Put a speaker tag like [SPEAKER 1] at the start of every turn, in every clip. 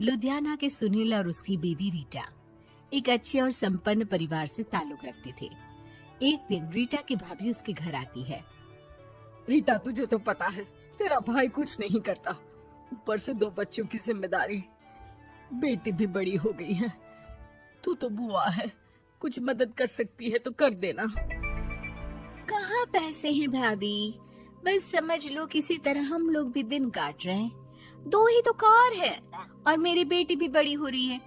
[SPEAKER 1] लुधियाना के सुनील और उसकी बीवी रीटा एक अच्छे और संपन्न परिवार से ताल्लुक रखते थे। एक दिन रीटा की भाभी उसके घर आती है।
[SPEAKER 2] रीटा, तुझे तो पता है तेरा भाई कुछ नहीं करता, ऊपर से 2 बच्चों की जिम्मेदारी, बेटी भी बड़ी हो गई है। तू तो बुआ है, कुछ मदद कर सकती है तो कर देना।
[SPEAKER 1] कहाँ पैसे हैं भाभी, बस समझ लो किसी तरह हम लोग भी दिन काट रहे हैं। 2 ही तो कार है और मेरी बेटी भी बड़ी हो रही है।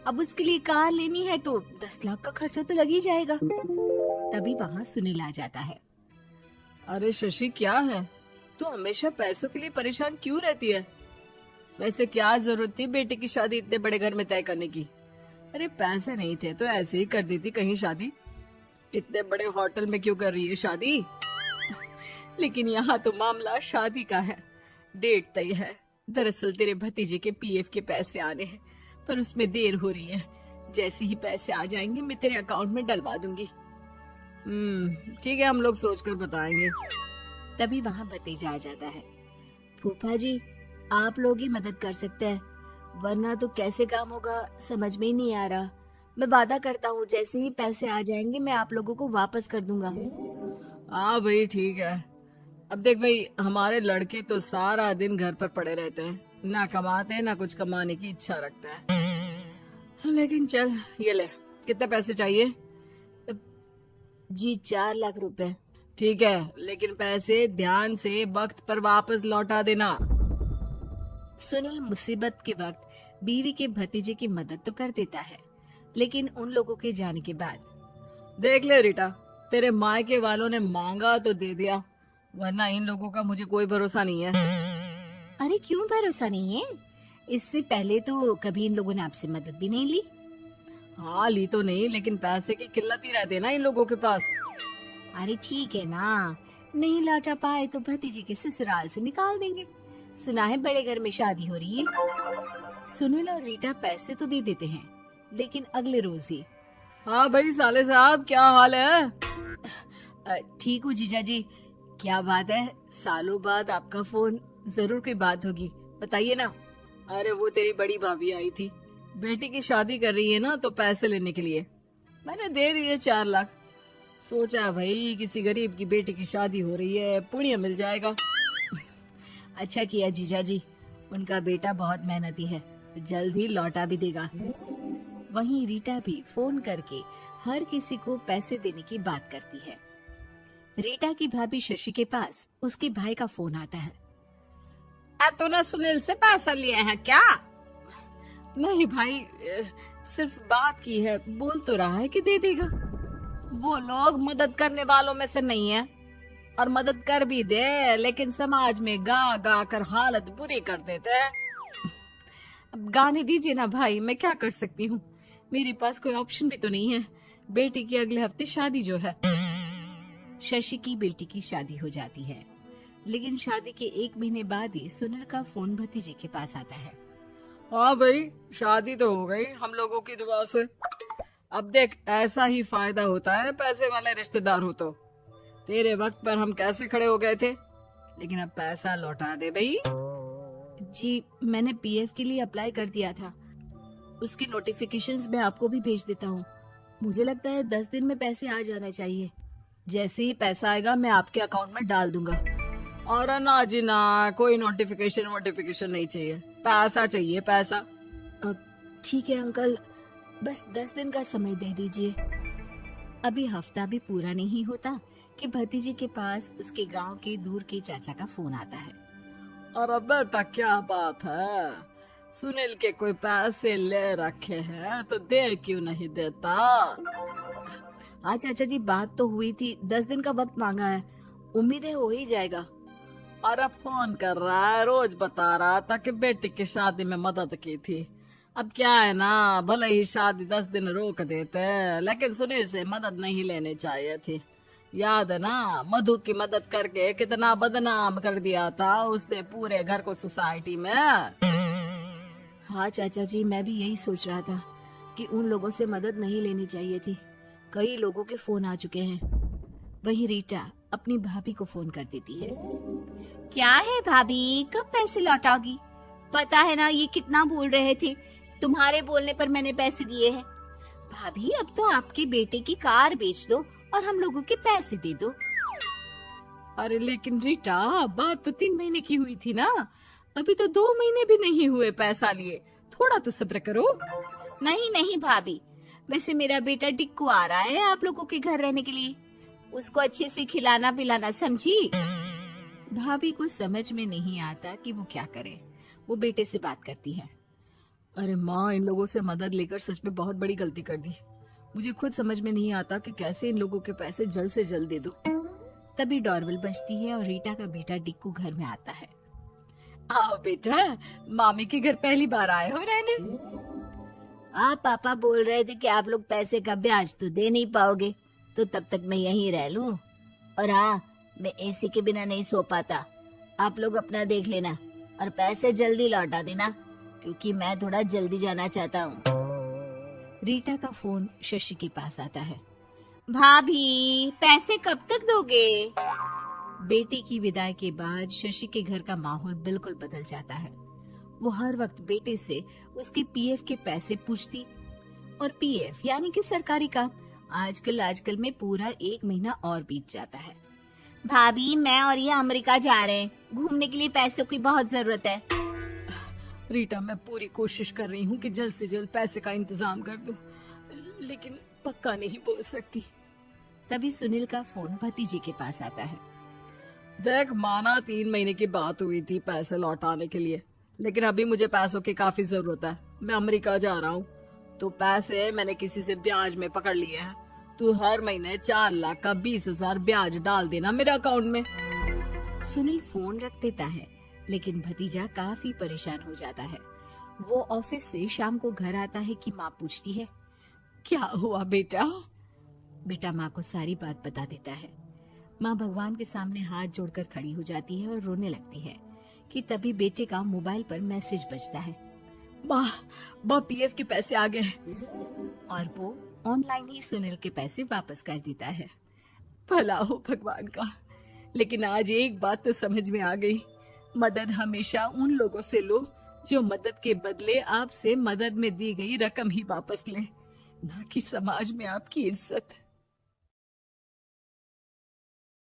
[SPEAKER 1] अब उसके लिए कार लेनी है तो 10 लाख का खर्चा तो लग ही जाएगा। तभी वहाँ सुनील आ जाता है।
[SPEAKER 2] अरे शशि, क्या है, तू हमेशा पैसों के लिए परेशान क्यों रहती है? वैसे क्या जरूरत थी बेटे की शादी इतने बड़े घर में तय करने की? अरे पैसे नहीं थे तो ऐसे ही कर देती कहीं शादी। इतने बड़े होटल में क्यों कर रही है शादी? लेकिन यहाँ तो मामला शादी का है, डेट तय है। दरअसल तेरे भतीजे के पीएफ के पैसे आने हैं, पर उसमें देर हो रही है। जैसे ही पैसे आ जाएंगे मैं तेरे अकाउंट में डलवा दूंगी। ठीक है, हम लोग सोचकर बताएंगे।
[SPEAKER 1] तभी वहाँ भतीजा आ जाता है। फूफा जी, आप लोग ही मदद कर सकते हैं, वरना तो कैसे काम होगा समझ में ही नहीं आ रहा। मैं वादा करता हूँ जैसे ही पैसे आ जाएंगे मैं आप लोगों को वापस कर दूंगा।
[SPEAKER 2] हाँ भाई, ठीक है। अब देख भाई, हमारे लड़के तो सारा दिन घर पर पड़े रहते हैं, ना कमाते हैं ना कुछ कमाने की इच्छा रखते हैं। लेकिन चल, ये ले, कितने पैसे चाहिए?
[SPEAKER 1] जी 4 लाख रुपए।
[SPEAKER 2] ठीक है, लेकिन पैसे ध्यान से वक्त पर वापस लौटा देना।
[SPEAKER 1] सुनील मुसीबत के वक्त बीवी के भतीजे की मदद तो कर देता है, लेकिन उन लोगों के जाने के बाद
[SPEAKER 2] देख ले रीटा, तेरे मायके वालों ने मांगा तो दे दिया, वरना इन लोगों का मुझे कोई भरोसा नहीं है।
[SPEAKER 1] अरे क्यों भरोसा नहीं है? इससे पहले तो कभी इन लोगों ने आपसे मदद भी नहीं ली।
[SPEAKER 2] हाँ, ली तो नहीं, लेकिन पैसे की किल्लत ही रहती है ना इन लोगों के पास।
[SPEAKER 1] अरे ठीक है ना, नहीं लौटा पाए तो भतीजे के ससुराल से निकाल देंगे। सुना है बड़े घर में शादी हो रही है। सुनील और रीटा पैसे तो दे देते हैं, लेकिन अगले रोज ही।
[SPEAKER 2] हाँ भाई साले साहब, क्या हाल है?
[SPEAKER 1] ठीक हूँ जीजा जी। क्या बात है, सालों बाद आपका फोन, जरूर कोई बात होगी, बताइए ना।
[SPEAKER 2] अरे वो तेरी बड़ी भाभी आई थी, बेटी की शादी कर रही है ना, तो पैसे लेने के लिए मैंने दे दिए 4 लाख। सोचा भाई किसी गरीब की बेटी की शादी हो रही है, पुण्य मिल जाएगा।
[SPEAKER 1] अच्छा किया जीजा जी, उनका बेटा बहुत मेहनती है, जल्द ही लौटा भी देगा। वहीं रीटा भी फोन करके हर किसी को पैसे देने की बात करती है। रीटा की भाभी शशि के पास उसके भाई का फोन आता है।
[SPEAKER 2] तूने सुनील से पैसा लिए हैं क्या? नहीं भाई, सिर्फ बात की है, बोल तो रहा है कि दे देगा। वो लोग मदद करने वालों में से नहीं है, और मदद कर भी दे लेकिन समाज में गा गा कर हालत बुरी कर देते हैं। अब गाने दीजिए ना भाई, मैं क्या कर सकती हूँ, मेरे पास कोई ऑप्शन भी तो नहीं है। बेटी की अगले हफ्ते शादी जो है।
[SPEAKER 1] शशि की बेटी की शादी हो जाती है, लेकिन शादी के 1 महीने बाद ही सुनील का फोन भतीजे के पास आता है।
[SPEAKER 2] हाँ भाई, शादी तो हो गई हम लोगों की दुआ से। अब देख, ऐसा ही फायदा होता है पैसे वाले रिश्तेदार हो तो। तेरे वक्त पर हम कैसे खड़े हो गए थे, लेकिन अब पैसा लौटा दे भाई।
[SPEAKER 1] जी, मैंने पीएफ के लिए अप्लाई कर दिया था, उसकी नोटिफिकेशंस मैं आपको भी भेज देता हूँ। मुझे लगता है 10 दिन में पैसे आ जाने चाहिए।
[SPEAKER 2] जैसे ही पैसा आएगा मैं आपके अकाउंट में डाल दूंगा। और ना जी ना, कोई नोटिफिकेशन नहीं चाहिए, पैसा चाहिए, पैसा।
[SPEAKER 1] अब ठीक है अंकल, बस 10 दिन का समय दे दीजिए। अभी हफ्ता भी पूरा नहीं होता कि भतीजे के पास उसके गांव के दूर के चाचा का फोन आता है।
[SPEAKER 2] अरे बेटा, क्या बात है, सुनील के कोई पैसे ले रखे हैं तो दे क्यों नहीं देता?
[SPEAKER 1] हाँ चाचा जी, बात तो हुई थी, 10 दिन का वक्त मांगा है, उम्मीद है हो ही जाएगा।
[SPEAKER 2] अरे फोन कर रहा है, रोज बता रहा था कि बेटी की शादी में मदद की थी। अब क्या है ना, भले ही शादी 10 दिन रोक देते, लेकिन सुनील से मदद नहीं लेनी चाहिए थी। याद है ना, मधु की मदद करके कितना बदनाम कर दिया था उसने पूरे घर को सोसाइटी में।
[SPEAKER 1] हाँ चाचा जी, मैं भी यही सोच रहा था कि उन लोगों से मदद नहीं लेनी चाहिए थी। कई लोगों के फोन आ चुके हैं। वहीं रीटा अपनी भाभी को फोन कर देती है। क्या है भाभी, कब पैसे लौटाओगी? पता है ना ये कितना बोल रहे थे, तुम्हारे बोलने पर मैंने पैसे दिए हैं। भाभी अब तो आपके बेटे की कार बेच दो और हम लोगों के पैसे दे दो।
[SPEAKER 2] अरे लेकिन रीटा, बात तो 3 महीने की हुई थी ना, अभी तो 2 महीने भी नहीं हुए पैसा लिए, थोड़ा तो सब्र करो।
[SPEAKER 1] नहीं नहीं भाभी, वैसे मेरा बेटा टिक्कू आ रहा है आप लोगों के घर रहने के लिए, उसको अच्छे से खिलाना पिलाना, समझी। भाभी को समझ में नहीं आता कि वो क्या करे। वो बेटे से बात करती है।
[SPEAKER 2] अरे माँ, इन लोगों से मदद लेकर सच में बहुत बड़ी गलती कर दी। मुझे खुद समझ में नहीं आता कि कैसे इन लोगों के पैसे जल्द से जल्द दे दूं।
[SPEAKER 1] तभी डोरबेल बजती है और रीटा का बेटा टिक्कू घर में आता है।
[SPEAKER 2] आओ बेटा, मामी के घर पहली बार आए हो रहने।
[SPEAKER 1] आप पापा बोल रहे थे कि आप लोग पैसे का ब्याज तो दे नहीं पाओगे, तो तब तक मैं यहीं रह लूं। और हाँ, मैं एसी के बिना नहीं सो पाता। आप लोग अपना देख लेना और पैसे जल्दी लौटा देना, क्योंकि मैं थोड़ा जल्दी जाना चाहता हूँ। रीटा का फोन शशि के पास आता है। भाभी, पैसे कब तक दोगे? बेटे की विदाई के बाद शशि के घर का माहौल बिल्कुल बदल जाता है। वो हर वक्त बेटे से उसके पीएफ के पैसे पूछती, और पीएफ यानी कि सरकारी काम। आजकल में पूरा 1 महीना और बीत जाता है। भाभी, मैं और ये अमेरिका जा रहे हैं, घूमने के लिए पैसों की बहुत जरूरत है।
[SPEAKER 2] रीटा, मैं पूरी कोशिश कर रही हूँ कि जल्द से जल्द पैसे का इंतजाम कर दूं, लेकिन पक्का नहीं बोल सकती।
[SPEAKER 1] तभी सुनील का फोन भतीजे के पास आता है।
[SPEAKER 2] देख माना 3 महीने की बात हुई थी पैसे लौटाने के लिए, लेकिन अभी मुझे पैसों की काफी जरूरत है। मैं अमेरिका जा रहा हूँ, तो पैसे मैंने किसी से ब्याज में पकड़ लिए हैं। तू हर महीने 4 लाख का 20,000 ब्याज डाल देना मेरे अकाउंट में।
[SPEAKER 1] सुनील फोन रख देता है, लेकिन भतीजा काफी परेशान हो जाता है। वो ऑफिस से शाम को घर आता है कि माँ पूछती है,
[SPEAKER 2] क्या हुआ बेटा?
[SPEAKER 1] बेटा माँ को सारी बात बता देता है। माँ भगवान के सामने हाथ जोड़कर खड़ी हो जाती है और रोने लगती है कि तभी बेटे का मोबाइल पर मैसेज बजता है।
[SPEAKER 2] माँ, पीएफ के पैसे आ गए।
[SPEAKER 1] और वो ऑनलाइन ही सुनील के पैसे वापस कर देता है।
[SPEAKER 2] भला हो भगवान का। लेकिन आज एक बात तो समझ में आ गई, मदद हमेशा उन लोगों से लो जो मदद के बदले आपसे मदद में दी गई रकम ही वापस लें, ना कि समाज में आपकी इज्जत।